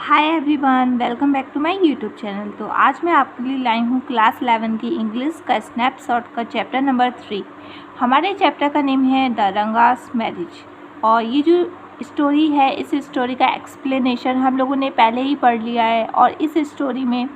Hi everyone, welcome back to my YouTube channel. तो आज मैं आपके लिए लाई हूँ क्लास 11 की इंग्लिश का स्नैपशॉट का चैप्टर नंबर 3। हमारे चैप्टर का नेम है द रंगास मैरिज। और ये जो स्टोरी है, इस स्टोरी का एक्सप्लेनेशन हम लोगों ने पहले ही पढ़ लिया है। और इस स्टोरी में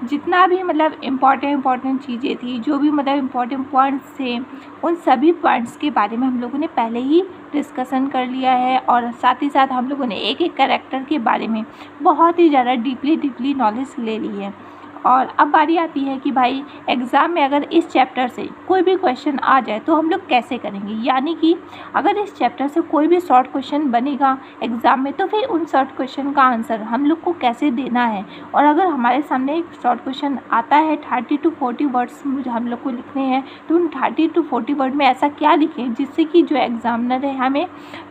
जितना भी इम्पॉर्टेंट चीज़ें थी, जो भी इम्पॉर्टेंट पॉइंट्स थे, उन सभी पॉइंट्स के बारे में हम लोगों ने पहले ही डिस्कशन कर लिया है। और साथ ही साथ हम लोगों ने एक एक कैरेक्टर के बारे में बहुत ही ज़्यादा डीपली नॉलेज ले ली है। और अब बारी आती है कि भाई एग्ज़ाम में अगर इस चैप्टर से कोई भी क्वेश्चन आ जाए तो हम लोग कैसे करेंगे। यानी कि अगर इस चैप्टर से कोई भी शॉर्ट क्वेश्चन बनेगा एग्ज़ाम में, तो फिर उन शॉर्ट क्वेश्चन का आंसर हम लोग को कैसे देना है। और अगर हमारे सामने एक शॉर्ट क्वेश्चन आता है 30 to 40 वर्ड्स मुझे हम लोग को लिखने हैं, तो उन 30 to 40 वर्ड में ऐसा क्या लिखें जिससे कि जो एग्ज़ामिनर है हमें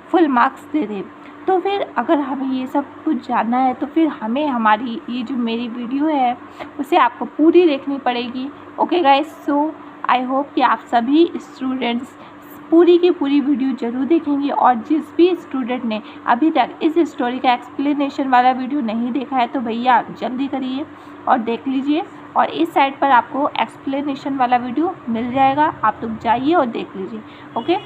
फुल मार्क्स दे दे। तो फिर अगर हमें ये सब कुछ जानना है तो फिर हमें हमारी ये जो मेरी वीडियो है उसे आपको पूरी देखनी पड़ेगी। Okay guys, so I hope कि आप सभी स्टूडेंट्स पूरी की पूरी वीडियो ज़रूर देखेंगे। और जिस भी स्टूडेंट ने अभी तक इस स्टोरी का एक्सप्लेनेशन वाला वीडियो नहीं देखा है तो भैया जल्दी करिए और देख लीजिए। और इस साइड पर आपको एक्सप्लेनेशन वाला वीडियो मिल जाएगा, आप लोग जाइए और देख लीजिए। ओके,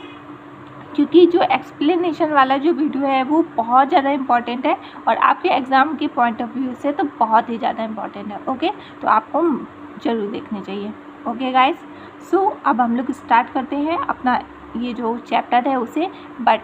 क्योंकि जो एक्सप्लेनेशन वाला जो वीडियो है वो बहुत ज़्यादा इम्पॉर्टेंट है और आपके एग्ज़ाम के पॉइंट ऑफ व्यू से तो बहुत ही ज़्यादा इम्पॉर्टेंट है। ओके, तो आपको ज़रूर देखने चाहिए। ओके गाइस, सो अब हम लोग स्टार्ट करते हैं अपना ये जो चैप्टर है उसे। बट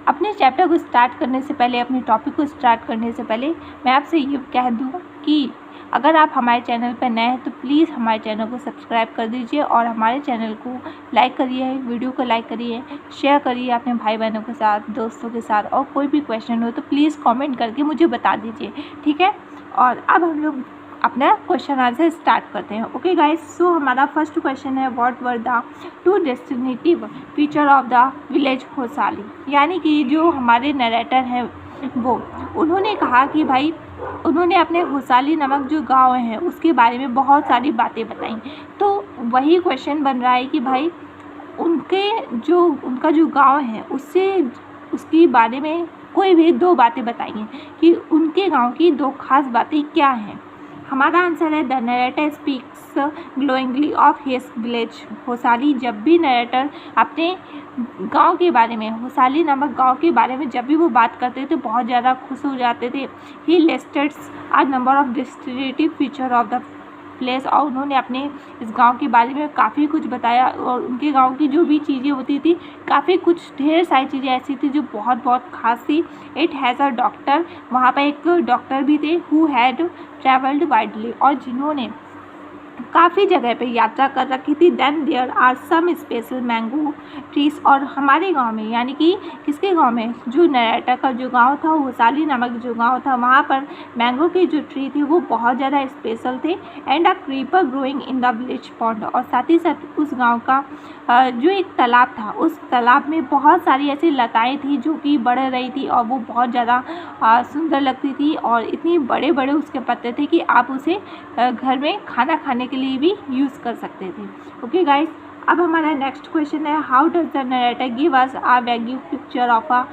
अपने चैप्टर को स्टार्ट करने से पहले, अपने टॉपिक को स्टार्ट करने से पहले मैं आपसे ये कह दूँ कि अगर आप हमारे चैनल पर नए हैं तो प्लीज़ हमारे चैनल को सब्सक्राइब कर दीजिए और हमारे चैनल को लाइक करिए, वीडियो को लाइक करिए, शेयर करिए अपने भाई बहनों के साथ, दोस्तों के साथ। और कोई भी क्वेश्चन हो तो प्लीज़ कमेंट करके मुझे बता दीजिए, ठीक है। और अब हम लोग अपना क्वेश्चन आंसर स्टार्ट करते हैं। ओके गाइस, सो हमारा फर्स्ट क्वेश्चन है, what were the two distinctive feature of the village Hosahalli. यानी कि जो हमारे नरेटर हैं वो उन्होंने कहा कि भाई उन्होंने अपने होसाली नामक जो गांव है उसके बारे में बहुत सारी बातें बताई। तो वही क्वेश्चन बन रहा है कि भाई उनका जो गांव है उसके बारे में कोई भी दो बातें बताइए कि उनके गांव की दो खास बातें क्या हैं। हमारा आंसर है the narrator speaks glowingly of his village Hosahalli. जब भी नरेटर अपने गांव के बारे में, होसाली नामक गांव के बारे में जब भी वो बात करते थे तो बहुत ज़्यादा खुश हो जाते थे। He listed a number of descriptive feature of the place. और उन्होंने अपने इस गांव के बारे में काफ़ी कुछ बताया और उनके गांव की जो भी चीज़ें होती थी, काफ़ी कुछ ढेर सारी चीज़ें ऐसी थी जो बहुत खास थी। इट हैज़ अ डॉक्टर, वहाँ पर एक डॉक्टर भी थे, हु हैड ट्रैवल्ड वाइडली, और जिन्होंने काफ़ी जगह पे यात्रा कर रखी थी। Then there are some special mango trees. और हमारे गांव में, यानी कि किसके गांव में, जो नरेटर का जो गांव था, होसाली नामक जो गांव था, वहाँ पर मैंगो की जो ट्री थी वो बहुत ज़्यादा स्पेशल थे। And a creeper growing in the village pond. और साथ ही साथ उस गाँव का जो एक तालाब था, उस तालाब में बहुत सारी ऐसी लताएँ थी जो कि बढ़ रही थी और वो बहुत ज़्यादा सुंदर लगती थी। और इतनी बड़े बड़े उसके पत्ते थे कि आप उसे घर में खाना खाने के लिए भी यूज़ कर सकते थे। ओके गाइस, अब हमारा नेक्स्ट क्वेश्चन है, how does the narrator give us a wagyu picture of a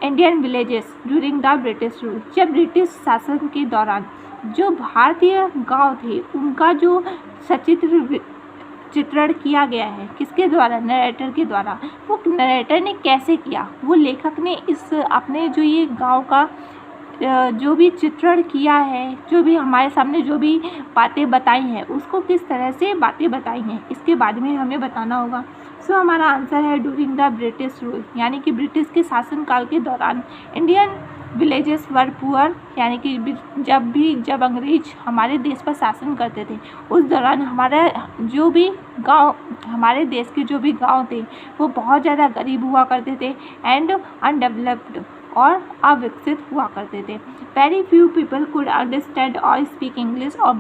Indian villages during the British rule. जब ब्रिटिश शासन के दौरान जो भारतीय गांव थे उनका जो सचित्र चित्रण किया गया है, किसके द्वारा, नरेटर के द्वारा। वो नरेटर ने कैसे किया, वो लेखक ने इस अपने जो ये गांव का जो भी चित्रण किया है, जो भी हमारे सामने जो भी बातें बताई हैं उसको किस तरह से बातें बताई हैं, इसके बारे में हमें बताना होगा। सो हमारा आंसर है ड्यूरिंग द ब्रिटिश रूल। यानी कि ब्रिटिश के शासनकाल के दौरान इंडियन विलेजेस वर पुअर। यानी कि जब अंग्रेज हमारे देश पर शासन करते थे उस दौरान हमारा जो भी गांव, हमारे देश के जो भी गांव थे वो बहुत ज़्यादा गरीब हुआ करते थे एंड अनडेवलप्ड और अविकसित हुआ करते थे। Very few people could understand और स्पीक इंग्लिश। और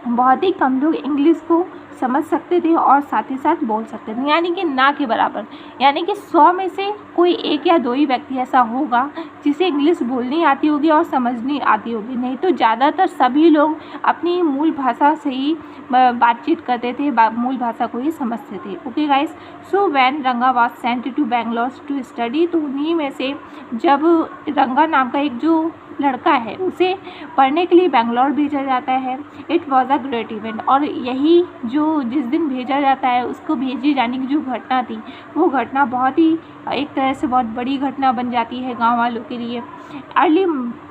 बहुत ही कम लोग इंग्लिश को समझ सकते थे और साथ ही साथ बोल सकते थे, यानी कि ना के बराबर। यानी कि 100 में से कोई एक या दो ही व्यक्ति ऐसा होगा जिसे इंग्लिश बोलनी आती होगी और समझनी आती होगी, नहीं तो ज़्यादातर सभी लोग अपनी मूल भाषा से ही बातचीत करते थे, मूल भाषा को ही समझते थे। Okay guys, so when Ranga was sent to Bangalore to study, तो उन्हीं में से जब रंगा नाम का एक जो लड़का है उसे पढ़ने के लिए बेंगलोर भेजा जाता है। It was a great event, और यही जो जिस दिन भेजा जाता है उसको भेजी जाने की जो घटना थी वो घटना बहुत ही एक तरह से बहुत बड़ी घटना बन जाती है गांव वालों के लिए।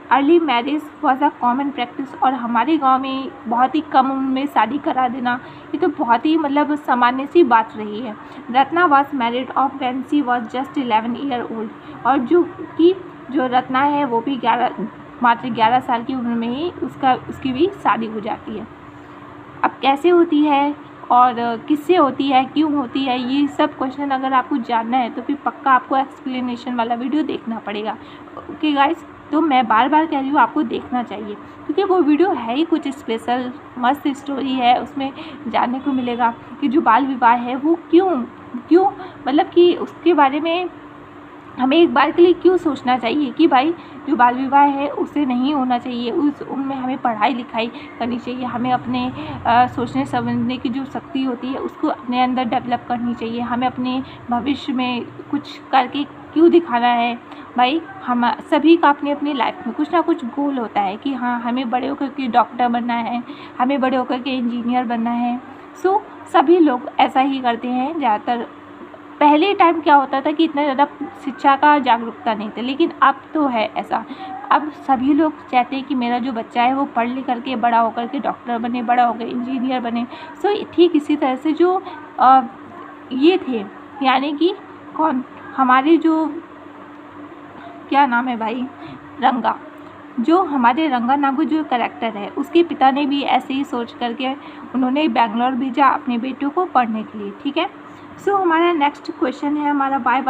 Early marriage was a common practice, और हमारे गांव में बहुत ही कम उम्र में शादी करा देना ये तो बहुत ही मतलब सामान्य सी बात रही है। Ratna was married of when she was just 11 year old, और जो रत्ना है वो भी मात्र 11 साल की उम्र में ही उसकी भी शादी हो जाती है। अब कैसे होती है और किससे होती है, क्यों होती है, ये सब क्वेश्चन अगर आपको जानना है तो फिर पक्का आपको एक्सप्लेनेशन वाला वीडियो देखना पड़ेगा। ओके गाइस, तो मैं बार बार कह रही हूँ आपको देखना चाहिए, क्योंकि वो वीडियो है ही कुछ स्पेशल, मस्त स्टोरी है। उसमें जानने को मिलेगा कि जो बाल विवाह है वो क्यों मतलब कि उसके बारे में हमें एक बार के लिए क्यों सोचना चाहिए कि भाई जो बाल विवाह है उसे नहीं होना चाहिए। उस उम्र में हमें पढ़ाई लिखाई करनी चाहिए, हमें अपने सोचने समझने की जो शक्ति होती है उसको अपने अंदर डेवलप करनी चाहिए। हमें अपने भविष्य में कुछ करके क्यों दिखाना है भाई। हम सभी का अपनी अपनी लाइफ में कुछ ना कुछ गोल होता है कि हाँ हमें बड़े होकर के डॉक्टर बनना है, हमें बड़े होकर के इंजीनियर बनना है। सो सभी लोग ऐसा ही करते हैं ज़्यादातर। पहले टाइम क्या होता था कि इतना ज़्यादा शिक्षा का जागरूकता नहीं था, लेकिन अब तो है ऐसा। अब सभी लोग चाहते हैं कि मेरा जो बच्चा है वो पढ़ लिख करके बड़ा होकर के डॉक्टर बने, बड़ा होकर इंजीनियर बने। सो ठीक इसी तरह से जो ये थे, यानी कि कौन हमारे जो क्या नाम है भाई, रंगा, जो हमारे रंगा नाम का जो करेक्टर है उसके पिता ने भी ऐसे ही सोच करके उन्होंने बेंगलोर भेजा अपने बेटों को पढ़ने के लिए। ठीक है, सो हमारा नेक्स्ट क्वेश्चन है हमारा, why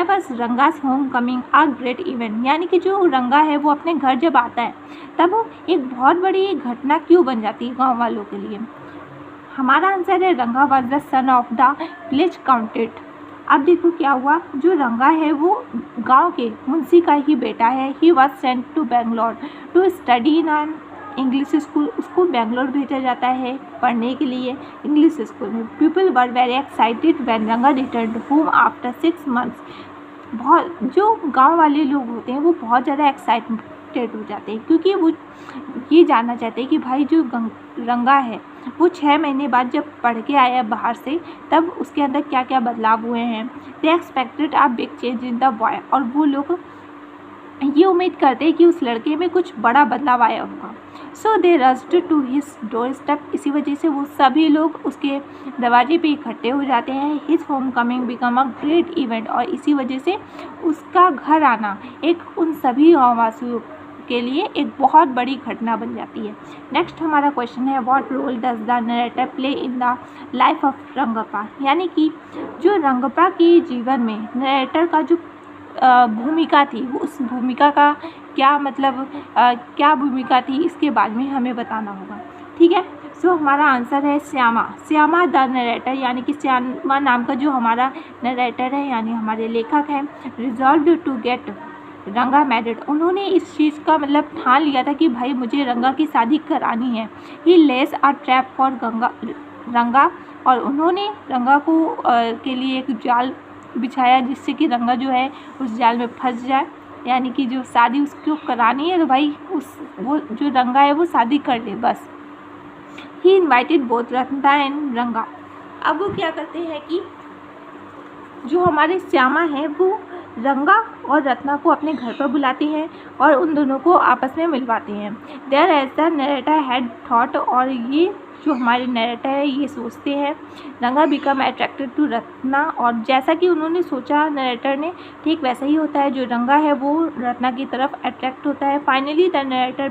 was Ranga's homecoming a great event, यानी कि जो रंगा है वो अपने घर जब आता है तब एक बहुत बड़ी घटना क्यों बन जाती है गांव वालों के लिए। हमारा आंसर है रंगा was the son of the village counted. अब देखो क्या हुआ, जो रंगा है वो गांव के मुंशी का ही बेटा है। He was sent to Bangalore to study in an English school, उसको बेंगलोर भेजा जाता है पढ़ने के लिए इंग्लिश स्कूल में। People were very excited when Ranga returned home after 6 months. बहुत जो गांव वाले लोग होते हैं वो बहुत ज़्यादा एक्साइटेड हो जाते हैं, क्योंकि वो ये जानना चाहते हैं कि भाई जो रंगा है वो 6 महीने बाद जब पढ़ के आया बाहर से तब उसके अंदर क्या क्या बदलाव हुए हैं। दे expected a big change in the boy, और वो लोग ये उम्मीद करते हैं कि उस लड़के में कुछ बड़ा बदलाव आया होगा। सो दे rushed to his door step, इसी वजह से वो सभी लोग उसके दरवाजे पे इकट्ठे हो जाते हैं। His home coming become a great event, और इसी वजह से उसका घर आना एक उन सभी गाँववासियों के लिए एक बहुत बड़ी घटना बन जाती है। नेक्स्ट हमारा क्वेश्चन है, what role does the narrator play in the life of Rangappa, यानी कि जो रंगप्पा के जीवन में नरेटर का जो भूमिका थी वो उस भूमिका का क्या मतलब क्या भूमिका थी इसके बारे में हमें बताना होगा। ठीक है, सो हमारा आंसर है श्यामा द नरेटर, यानी कि श्यामा नाम का जो हमारा नरेटर है यानी हमारे लेखक हैं, resolve to get Ranga married. उन्होंने इस चीज़ का मतलब ठान लिया था कि भाई मुझे रंगा की शादी करानी है। ही लेस अ ट्रैप फॉर रंगा, और उन्होंने रंगा को के लिए एक जाल बिछाया जिससे कि रंगा जो है उस जाल में फंस जाए, यानी कि जो शादी उसको करानी है तो भाई वो जो रंगा है वो शादी कर ले बस। ही इन्वाइटेड बोथ रत्ना एंड रंगा। अब वो क्या करते हैं कि जो हमारे श्यामा हैं वो रंगा और रत्ना को अपने घर पर बुलाते हैं और उन दोनों को आपस में मिलवाते हैं। There as the narrator had thought, और ये जो हमारे नरेटर है ये सोचते हैं रंगा बिकम अट्रैक्टेड टू रत्ना, और जैसा कि उन्होंने सोचा नरेटर ने ठीक वैसा ही होता है, जो रंगा है वो रत्ना की तरफ अट्रैक्ट होता है। Finally the narrator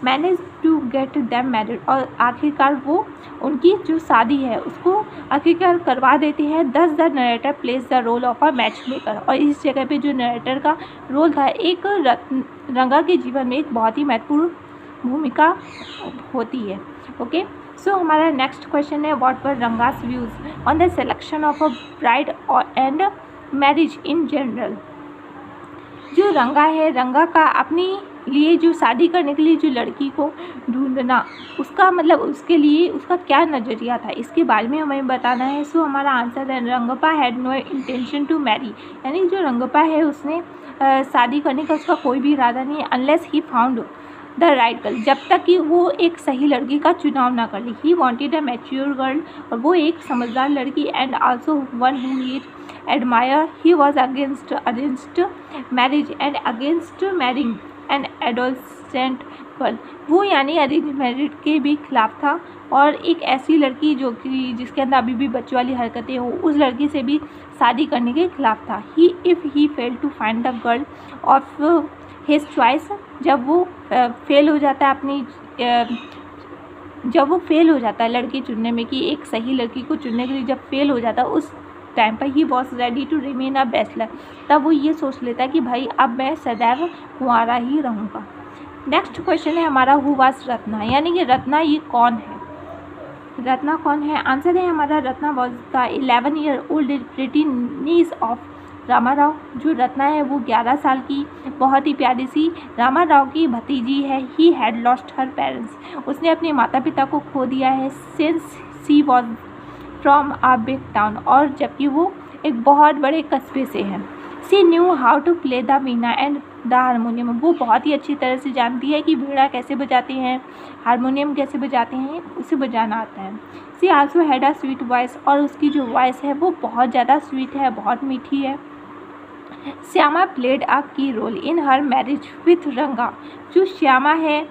manage to get them married, और आखिरकार वो उनकी जो शादी है उसको आखिरकार करवा देते हैं। Thus the narrator plays the role of a matchmaker, और इस जगह पे जो नरेटर का रोल था एक रंगा के जीवन में एक बहुत ही महत्वपूर्ण भूमिका होती है। ओके, सो हमारा नेक्स्ट क्वेश्चन है, what were Ranga's views on the selection of a bride and marriage in general. जो रंगा है, रंगा का अपनी लिए जो शादी करने के लिए जो लड़की को ढूंढना, उसका मतलब उसके लिए उसका क्या नज़रिया था, इसके बारे में हमें बताना है। सो हमारा आंसर है Rangappa had no intention to marry, यानी जो रंगप्पा है उसने शादी करने का उसका कोई भी इरादा नहीं है, unless he found the right girl, जब तक कि वो एक सही लड़की का चुनाव ना कर ले। He wanted a mature girl, और वो एक समझदार लड़की, and also one whom he admire. He was against marriage and against marrying an adolescent girl, वो यानी अरेंज मैरिज के भी खिलाफ था, और एक ऐसी लड़की जो कि जिसके अंदर अभी भी बच्चों वाली हरकतें हो, उस लड़की से भी शादी करने के खिलाफ था। He if he fail to find the girl of his choice, जब वो फेल हो जाता है अपनी जब वो फेल हो जाता है लड़की चुनने में, कि एक सही लड़की को चुनने के लिए जब फेल हो जाता है, उस टाइम पर he was ready to remain a bachelor, तब वो ये सोच लेता है कि भाई अब मैं सदैव कुंवारा ही रहूँगा। नेक्स्ट क्वेश्चन है हमारा हु वाज रत्ना, यानी कि रत्ना ये कौन है, रत्ना कौन है। आंसर है हमारा Ratna was the 11 year old pretty niece of Ramarao. जो रत्ना है वो 11 साल की बहुत ही प्यारी सी रामाराव की भतीजी है। He had lost her parents, उसने अपने माता पिता को खो दिया है। Since she was from a big town, और जबकि वो एक बहुत बड़े कस्बे से है। She knew how to play the veena and the harmonium, वो बहुत ही अच्छी तरह से जानती है कि वीणा कैसे बजाते हैं, हारमोनियम कैसे बजाते हैं, उसे बजाना आता है। She also had a sweet voice, और उसकी जो वॉइस है वो बहुत ज़्यादा स्वीट है, बहुत मीठी है। Shyama played a key role in her marriage with Ranga, जो श्यामा है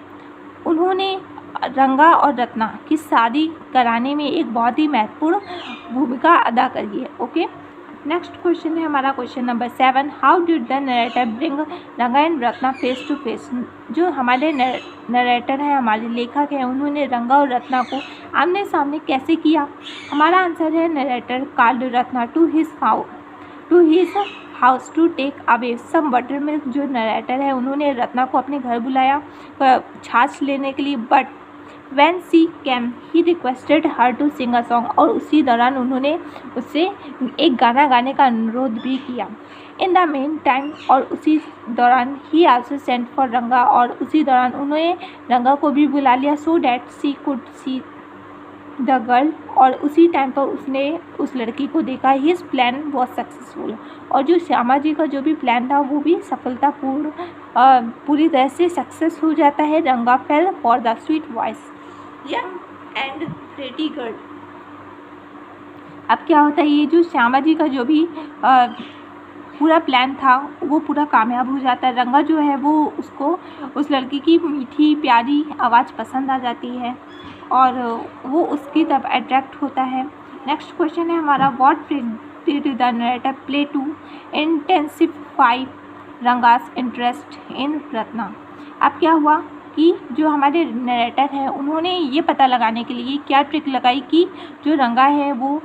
उन्होंने रंगा और रत्ना की शादी कराने में एक बहुत ही महत्वपूर्ण भूमिका अदा करी है। ओके, नेक्स्ट क्वेश्चन है हमारा question number 7, how did the narrator bring Ranga and Ratna face to face. जो हमारे नरेटर हैं, हमारे लेखक हैं, उन्होंने रंगा और रत्ना को आमने सामने कैसे किया। हमारा आंसर है narrator called Ratna to his house to take away some buttermilk. जो नरेटर है उन्होंने रत्ना को अपने घर बुलाया छाछ लेने के लिए, but when she came he requested her to sing a song, और उसी दौरान उन्होंने उससे एक गाना गाने का अनुरोध भी किया। इन द मेन टाइम, और उसी दौरान ही आल्सो सेंट फॉर रंगा, और उसी दौरान उन्होंने रंगा को भी बुला लिया, so that C could see the girl, और उसी टाइम पर उसने उस लड़की को देखा। हिज प्लान वॉज सक्सेसफुल, और जो श्यामा जी का जो भी प्लान था वो भी सफलतापूर्ण पूरी तरह से सक्सेस हो जाता है। रंगा fail for the sweet voice young and pretty girl. अब क्या होता है, ये जो श्यामा जी का जो भी पूरा प्लान था वो पूरा कामयाब हो जाता है। रंगा जो है वो उसको उस लड़की की मीठी प्यारी आवाज़ पसंद आ जाती है, और वो उसकी तरफ अट्रैक्ट होता है। नेक्स्ट क्वेश्चन है हमारा, what did the narrator play to intensify Ranga's interest in Ratna. अब क्या हुआ कि जो हमारे नरेटर हैं उन्होंने ये पता लगाने के लिए क्या ट्रिक लगाई कि जो रंगा है वो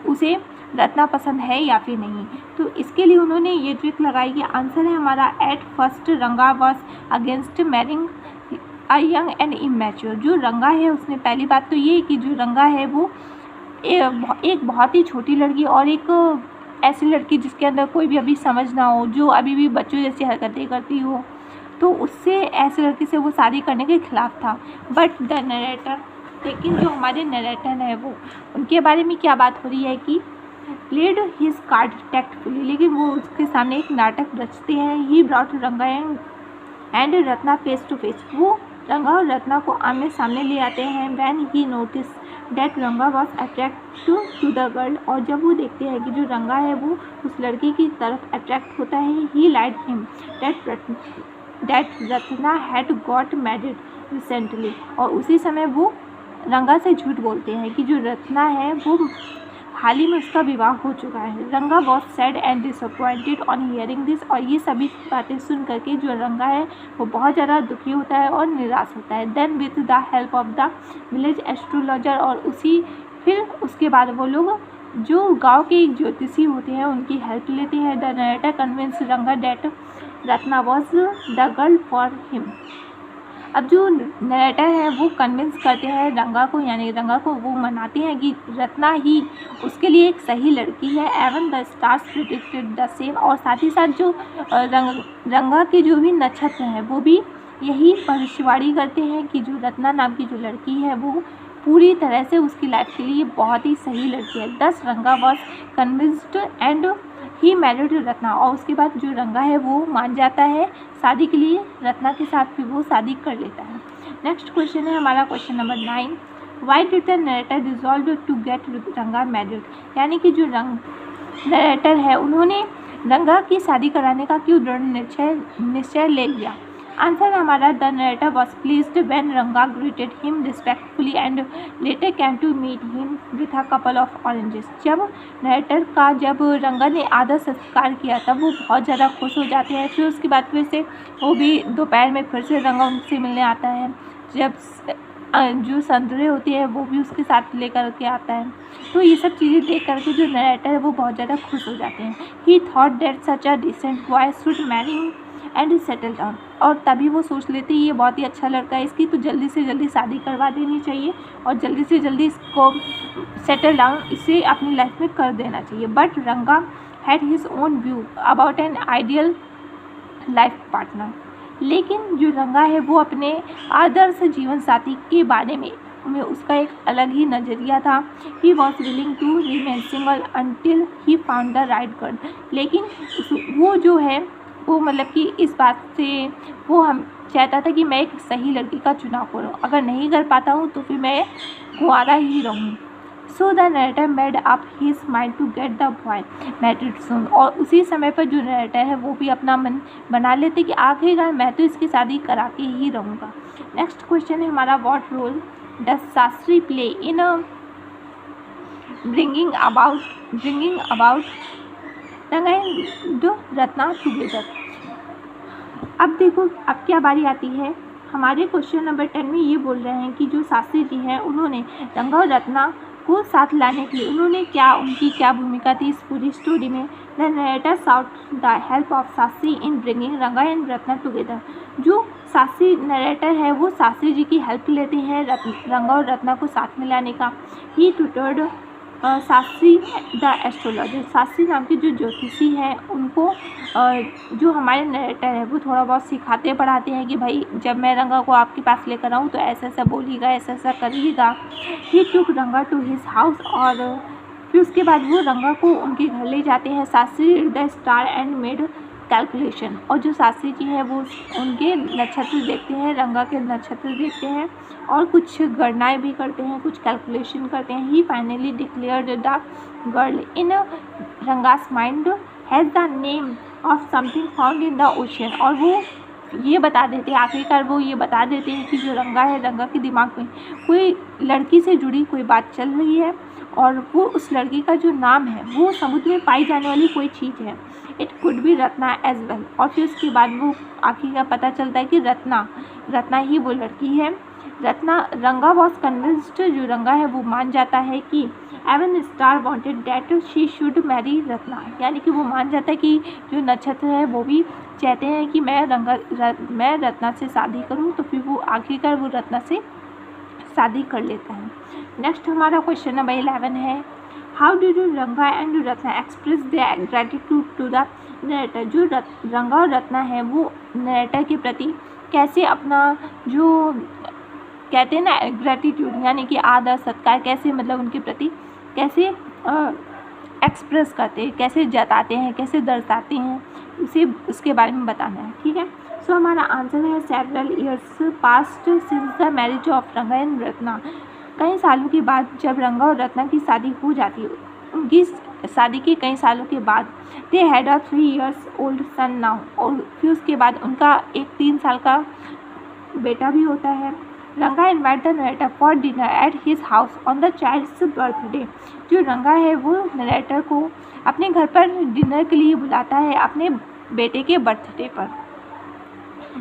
उसे रत्ना पसंद है या फिर नहीं। तो इसके लिए उन्होंने ये ट्रिक लगाई कि आंसर है हमारा, एट फर्स्ट रंगा was against marrying a young and immature. जो रंगा है उसने पहली बात तो ये कि जो रंगा है वो एक बहुत ही छोटी लड़की और एक ऐसी लड़की जिसके अंदर कोई भी अभी समझ ना हो, जो अभी भी बच्चों जैसी हरकतें करती हो, तो उससे ऐसी लड़की से वो शादी करने के खिलाफ था। बट द नरेटर, लेकिन जो हमारे नरेटर है वो उनके बारे में क्या बात हो रही है कि प्लेड हिज कार्ड टैक्टफुली, लेकिन वो उसके सामने एक नाटक रचते हैं। He brought Ranga and Ratna face to face, वो रंगा और रत्ना को आमने सामने ले आते हैं। When he notice that Ranga was attract to the girl, और जब वो देखते हैं कि जो रंगा है वो उस लड़की की तरफ अट्रैक्ट होता है। He lied him that Ratna had got married recently, और उसी समय वो रंगा से झूठ बोलते हैं कि जो रत्ना है वो हाल ही में उसका विवाह हो चुका है। Ranga was sad and disappointed on hearing this, और ये सभी बातें सुन करके जो रंगा है वो बहुत ज़्यादा दुखी होता है और निराश होता है। Then with the help of the village astrologer, और फिर उसके बाद वो लोग जो गांव के एक ज्योतिषी होते हैं उनकी हेल्प लेते हैं। द नरेटर कन्विंस रंगा that Ratna was the girl for him. अब जो नरेटर है वो कन्विंस करते हैं रंगा को, यानी रंगा को वो मनाते हैं कि रत्ना ही उसके लिए एक सही लड़की है। Even the stars predicted the same, और साथ ही साथ जो रंगा के जो भी नक्षत्र हैं वो भी यही भविष्यवाणी करते हैं कि जो रत्ना नाम की जो लड़की है वो पूरी तरह से उसकी लाइफ के लिए बहुत ही सही लड़की है। दस रंगा was convinced and he married Ratna, और उसके बाद जो रंगा है वो मान जाता है शादी के लिए रत्ना के साथ, फिर वो शादी कर लेता है। नेक्स्ट क्वेश्चन है हमारा question number 9, why did the narrator resolve to get Ranga married, यानी कि जो नरेटर है उन्होंने रंगा की शादी कराने का क्यों दृढ़ निश्चय ले लिया। आंसर हमारा, the narrator was pleased when Ranga greeted him respectfully and later came to meet him with a couple of oranges. जब नरेटर का जब रंगा ने आदर सत्कार किया तब वो बहुत ज़्यादा खुश हो जाते हैं। फिर उसके बाद फिर से वो भी दोपहर में फिर से रंगा उनसे मिलने आता है। जब जो संतरे होते हैं वो भी उसके साथ लेकर के आता है। तो ये सब चीज़ें देख करके जो नरेटर है वो बहुत ज़्यादा खुश हो जाते हैं। He thought that such a decent boy should marry and settle down, और तभी वो सोच लेते ये बहुत ही अच्छा लड़का है, इसकी तो जल्दी से जल्दी शादी करवा देनी चाहिए और जल्दी से जल्दी इसको सेटल डाउन इसे अपनी लाइफ में कर देना चाहिए। बट रंगा had his own view about an ideal life partner, लेकिन जो रंगा है वो अपने आदर्श जीवन साथी के बारे में उसका एक अलग ही नज़रिया था। He was willing to remain single until he found the right girl, लेकिन वो जो है वो मतलब कि इस बात से वो हम चाहता था कि मैं एक सही लड़की का चुनाव करूं, अगर नहीं कर पाता हूं तो फिर मैं कुंवारा ही रहूं। So the narrator made up his mind to get the boy married soon, और उसी समय पर जो नरेटर है वो भी अपना मन बना लेते कि आखिरकार मैं तो इसकी शादी करा के ही रहूँगा। नेक्स्ट क्वेश्चन है हमारा, what role does Shastri play in bringing about Ranga and Ratna together. अब देखो अब क्या बारी आती है, हमारे क्वेश्चन नंबर 10 में ये बोल रहे हैं कि जो शास्त्री जी हैं उन्होंने रंगा और रत्ना को साथ लाने के लिए उनकी क्या भूमिका थी इस पूरी स्टोरी में। The narrator sought the help of Shastri in bringing Ranga and Ratna together. जो शास्त्री नरेटर है वो शास्त्री जी की हेल्प लेते हैं रंगा और रत्ना को साथ में लाने का। He tutored Shastri the astrologer, Shastri नाम के जो ज्योतिषी हैं उनको जो हमारे नरेटर है वो थोड़ा बहुत सिखाते पढ़ाते हैं कि भाई जब मैं रंगा को आपके पास लेकर आऊँ तो ऐसा ऐसा बोलिएगा, ऐसा ऐसा करिएगा। ही टुक रंगा टू हिज हाउस, और फिर उसके बाद वो रंगा को उनके घर ले जाते हैं। Shastri the star and made calculation, और जो शास्त्री जी हैं वो उनके नक्षत्र देखते हैं, रंगा के नक्षत्र देखते हैं और कुछ गणनाएं भी करते हैं, कुछ कैलकुलेशन करते हैं। He finally declared the girl in Ranga's mind has the name of something found in the ocean, और वो ये बता देते हैं, आखिरकार वो ये बता देते हैं कि जो रंगा है रंगा के दिमाग में कोई लड़की से जुड़ी कोई बात चल रही है और वो उस लड़की का जो नाम है वो समुद्र में पाई जाने वाली कोई चीज़ है। It could be Ratna as well, और फिर उसके बाद वो आखिरकार पता चलता है कि रत्ना ही वो लड़की है। रंगा वॉज कन्विंस्ड, जो रंगा है वो मान जाता है कि even star wanted that she should marry Ratna, यानी कि वो मान जाता है कि जो नक्षत्र है वो भी चाहते हैं कि मैं रत्ना से शादी करूं, तो फिर वो आखिरकार वो रत्ना से शादी कर लेता है। नेक्स्ट हमारा क्वेश्चन नंबर 11 है, how did Ranga and Ratna express their gratitude to the narrator. जो रंगा और रत्ना है वो नरेटर के प्रति कैसे अपना जो कहते हैं ना ग्रेटिट्यूड यानी कि आदर सत्कार कैसे मतलब उनके प्रति कैसे एक्सप्रेस करते हैं, कैसे जताते हैं, कैसे दर्शाते हैं, उसके बारे में बताना है। ठीक है, सो हमारा आंसर है several years past since the marriage of रंगा एंड रत्ना। कई सालों के बाद जब रंगा और रत्ना की शादी हो जाती है, उनकी शादी के कई सालों के बाद they had a 3 years old son now, और फिर उसके बाद उनका एक 3 साल का बेटा भी होता है। Ranga invite the narrator for dinner at his house on the child's birthday. जो रंगा है वो नरेटर को अपने घर पर डिनर के लिए बुलाता है अपने बेटे के बर्थडे पर।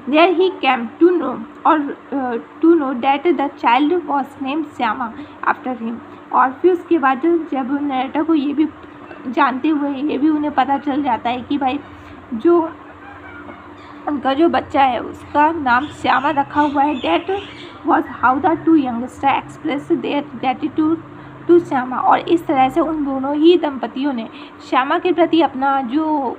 There he came to know that the child was named Shyama after him, और फिर उसके बाद जब नरेटर को ये भी जानते हुए ये भी उन्हें पता चल जाता है कि भाई जो उनका जो बच्चा है उसका नाम श्यामा रखा हुआ है। That was how the two youngster express their gratitude to Shyama. और इस तरह से उन दोनों ही दंपतियों ने श्यामा के प्रति अपना जो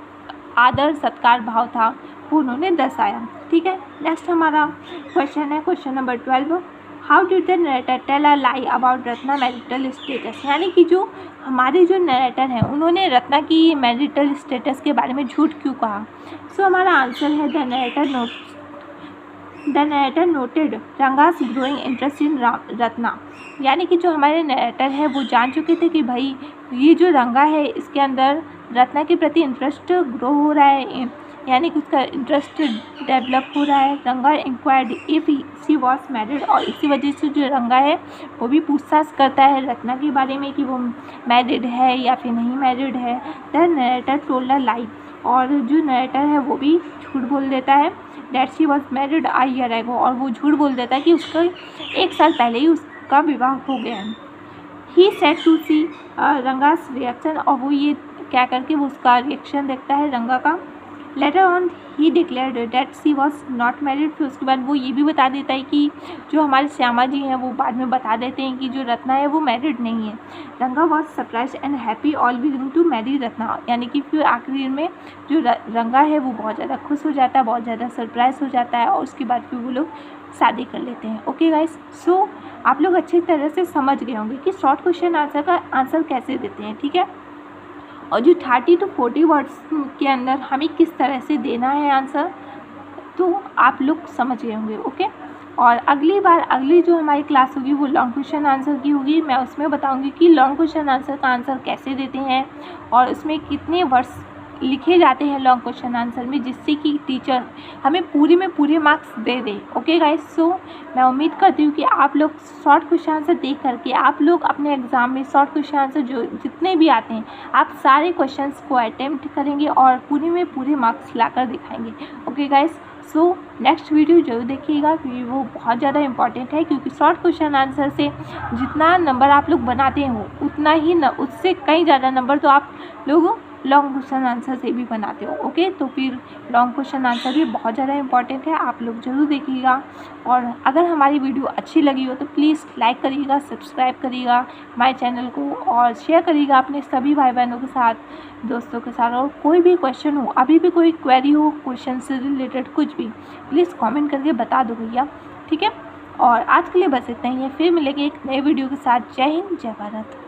आदर सत्कार भाव था वो उन्होंने दर्शाया। ठीक है, नेक्स्ट हमारा क्वेश्चन है question number 12। How did the narrator tell a lie about Ratna marital status. यानी कि जो हमारे जो नरेटर हैं उन्होंने रत्ना की मैरिटल स्टेटस के बारे में झूठ क्यों कहा। सो हमारा आंसर है the narrator noted Ranga's growing interest in Ratna. यानी कि जो हमारे नरेटर है वो जान चुके थे कि भाई ये जो रंगा है इसके अंदर रत्ना के प्रति इंटरेस्ट ग्रो हो रहा है, यानी कि उसका इंटरेस्ट डेवलप हो रहा है। रंगा inquired if she was married. और इसी वजह से जो रंगा है वो भी पूछताछ करता है रत्ना के बारे में कि वो मैरिड है या फिर नहीं मैरिड है। द नरेटर टोल्ड अ लाई। और जो नरेटर है वो भी झूठ बोल देता है that she was married a year ago. और वो झूठ बोल देता है कि उसका 1 साल पहले ही उसका विवाह हो गया है। He said to see Ranga's reaction. और वो ये क्या करके वो उसका रिएक्शन देखता है रंगा का। Later on he declared that she was not married. फिर उसके बाद वो ये भी बता देता है कि जो हमारे श्यामा जी हैं वो बाद में बता देते हैं कि जो रत्ना है वो मैरिड नहीं है। Ranga was surprise and happy all willing to marry Ratna. यानी कि फिर आखिर में जो रंगा है वो बहुत ज़्यादा खुश हो जाता है, बहुत ज़्यादा सरप्राइज हो जाता है और उसके बाद फिर वो लोग शादी कर लेते हैं। ओके गाइस, सो आप लोग अच्छी तरह से समझ गए होंगे कि शॉर्ट क्वेश्चन आंसर का आंसर कैसे देते हैं। ठीक है, और जो 30 to 40 वर्ड्स के अंदर हमें किस तरह से देना है आंसर, तो आप लोग समझ गए होंगे। ओके, और अगली जो हमारी क्लास होगी वो लॉन्ग क्वेश्चन आंसर की होगी। मैं उसमें बताऊंगी कि लॉन्ग क्वेश्चन आंसर का आंसर कैसे देते हैं और उसमें कितने वर्ड्स लिखे जाते हैं लॉन्ग क्वेश्चन आंसर में, जिससे कि टीचर हमें पूरे में पूरे मार्क्स दे दे। ओके गाइस, सो मैं उम्मीद करती हूँ कि आप लोग शॉर्ट क्वेश्चन आंसर देख करके आप लोग अपने एग्ज़ाम में शॉर्ट क्वेश्चन आंसर जो जितने भी आते हैं आप सारे क्वेश्चंस को अटेम्प्ट करेंगे और पूरे में पूरे मार्क्स लाकर दिखाएंगे। Okay guys, so next video जरूर देखिएगा क्योंकि वो बहुत ज़्यादा इंपॉर्टेंट है। क्योंकि शॉर्ट क्वेश्चन आंसर से जितना नंबर आप लोग बनाते हो उतना ही उससे कई ज़्यादा नंबर तो आप लोग लॉन्ग क्वेश्चन आंसर से भी बनाते हो। ओके, तो फिर लॉन्ग क्वेश्चन आंसर भी बहुत ज़्यादा इंपॉर्टेंट है, आप लोग ज़रूर देखिएगा। और अगर हमारी वीडियो अच्छी लगी हो तो प्लीज़ लाइक करिएगा, सब्सक्राइब करिएगा हमारे चैनल को और शेयर करिएगा अपने सभी भाई बहनों के साथ, दोस्तों के साथ। और कोई भी क्वेश्चन हो, अभी भी कोई क्वेरी हो क्वेश्चन से रिलेटेड कुछ भी, प्लीज़ कॉमेंट करके बता दो भैया। ठीक है, और आज के लिए बस इतना ही है, फिर मिलेंगे एक नए वीडियो के साथ। जय हिंद, जय भारत।